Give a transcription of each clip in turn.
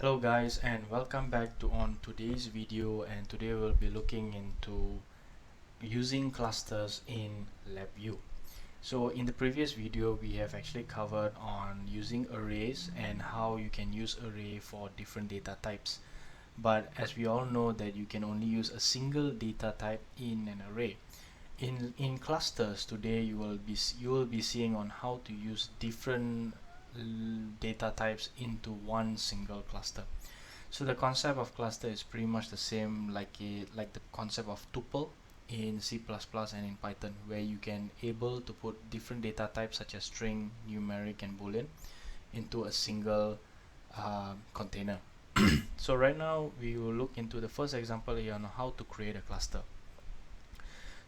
Hello guys, and welcome back to on today's video. And today we'll be looking into using clusters in LabVIEW. So in the previous video we have actually covered on using arrays and how you can use array for different data types. But as we all know that you can only use a single data type in an array. In clusters today you will be seeing on how to use different data types into one single cluster. So the concept of cluster is pretty much the same like the concept of tuple in C++ and in Python, where you can able to put different data types such as string, numeric, and boolean into a single container. So right now we will look into the first example here on how to create a cluster.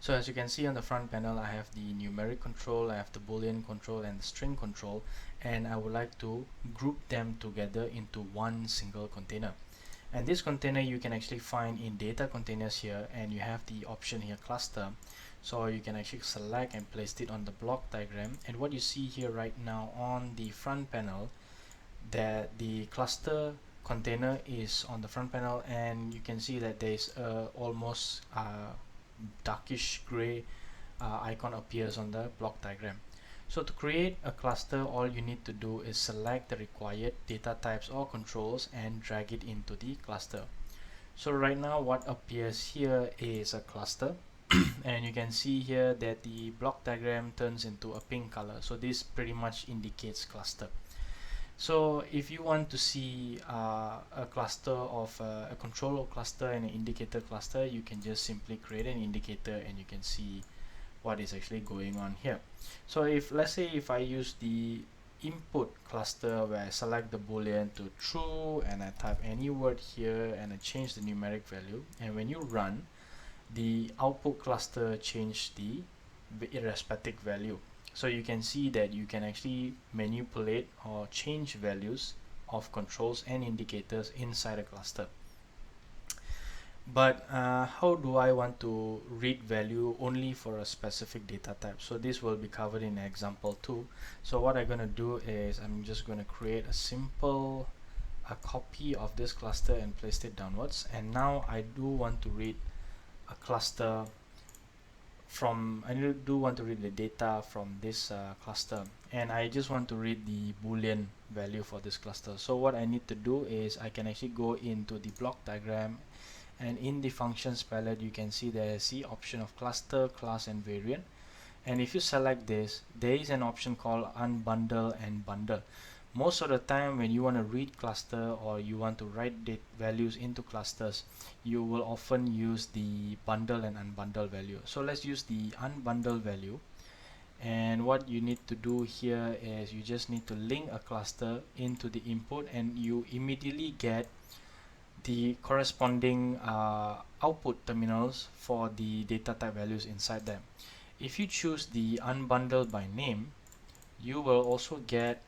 So as you can see on the front panel, I have the numeric control, I have the boolean control, and the string control, and I would like to group them together into one single container. And this container you can actually find in data containers here, and you have the option here cluster, so you can actually select and place it on the block diagram. And what you see here right now on the front panel, that the cluster container is on the front panel, and you can see that there is almost darkish gray icon appears on the block diagram. So to create a cluster, all you need to do is select the required data types or controls and drag it into the cluster. So right now what appears here is a cluster and you can see here that the block diagram turns into a pink color. So this pretty much indicates cluster. So if you want to see a cluster of a controller cluster and an indicator cluster, you can just simply create an indicator and you can see what is actually going on here. So if let's say if I use the input cluster where I select the boolean to true and I type any word here and I change the numeric value, and when you run, the output cluster change the irrespective value. So you can see that you can actually manipulate or change values of controls and indicators inside a cluster. But how do I want to read value only for a specific data type? So this will be covered in example 2. So what I'm going to do is I'm just going to create a simple copy of this cluster and place it downwards. And now I do want to read a cluster from, I do want to read the data from this cluster, and I just want to read the boolean value for this cluster. So what I need to do is I can actually go into the block diagram, and in the functions palette you can see there is the option of cluster, class, and variant. And if you select this, there is an option called unbundle and bundle. Most of the time when you want to read cluster or you want to write values into clusters, you will often use the bundle and unbundle value. So let's use the unbundle value, and what you need to do here is you just need to link a cluster into the input, and you immediately get the corresponding output terminals for the data type values inside them. If you choose the unbundle by name, you will also get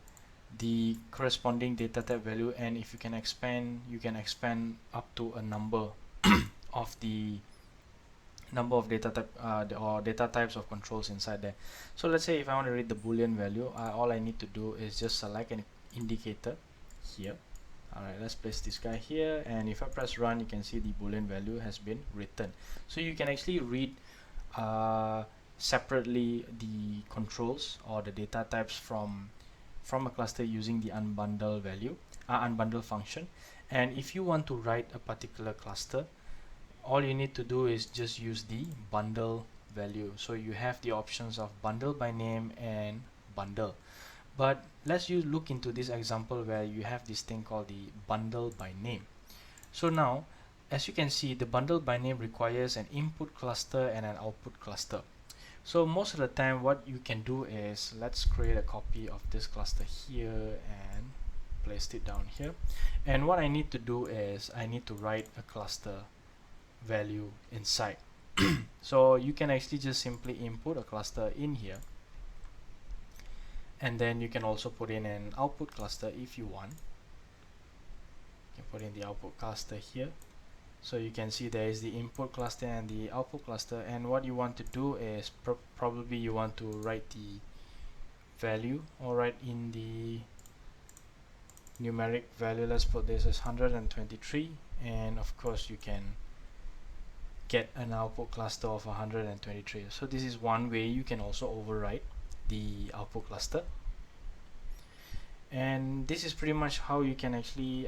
the corresponding data type value, and if you can expand, you can expand up to a number of the number of data type or data types of controls inside there. So let's say if I want to read the boolean value, all I need to do is just select an indicator here. Alright, let's place this guy here, and if I press run, you can see the boolean value has been written. So you can actually read separately the controls or the data types from a cluster using the unbundle value, unbundle function. And if you want to write a particular cluster, all you need to do is just use the bundle value. So you have the options of bundle by name and bundle. But let's look into this example where you have this thing called the bundle by name. So now, as you can see, the bundle by name requires an input cluster and an output cluster. So most of the time what you can do is, let's create a copy of this cluster here and place it down here. And what I need to do is I need to write a cluster value inside. So you can actually just simply input a cluster in here, and then you can also put in an output cluster if you want. You can put in the output cluster here. So you can see there is the input cluster and the output cluster, and what you want to do is probably you want to write the value or write in the numeric value, let's put this as 123, and of course you can get an output cluster of 123. So this is one way you can also override the output cluster, and this is pretty much how you can actually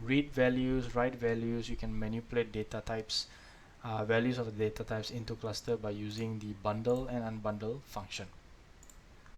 read values, write values. You can manipulate data types, values of the data types into cluster by using the bundle and unbundle function.